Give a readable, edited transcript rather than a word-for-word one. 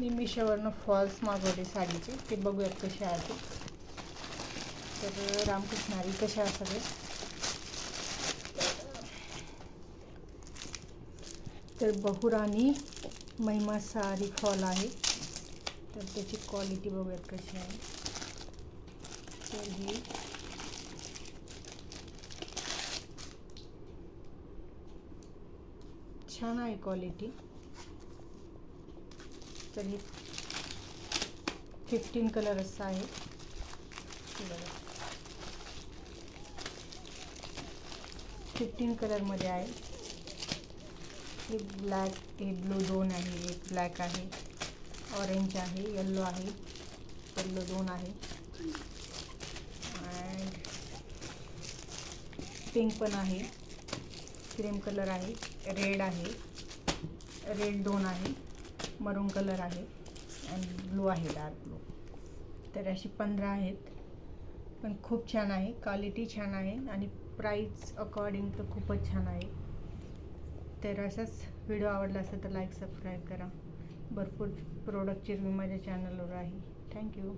मी मिशोवरनं false मागवले साडीचे, ते बघूयात कसे आहेत. तर रामकृष्णारी कशा सगळे. तर बहुराणी महिमा साडी फॉल आहे. तर त्याची क्वालिटी बघूयात कशी आहे. तर ही छान आहे क्वालिटी. तर ही 15 कलर असा आहे. बघा 15 कलरमध्ये आहे. हे ब्लॅक, हे ब्लू 2 आहे, एक ब्लॅक आहे, ऑरेंज आहे, येल्लो आहे, येल्लो 2 आहे, अँड पिंक पण आहे, क्रीम कलर आहे, रेड आहे, रेड 2 आहे, मरून कलर आहे, अँड ब्लू आहे, डार्क ब्लू. तर अशी 15 आहेत. पण खूप छान आहे, क्वालिटी छान आहे आणि प्राईस अकॉर्डिंग तर खूपच छान आहे. तर असाच व्हिडिओ आवडला असेल तर लाईक सबस्क्राईब करा. भरपूर प्रोडक्टची रिव्ह्यू माझ्या चॅनलवर आहे. थँक्यू.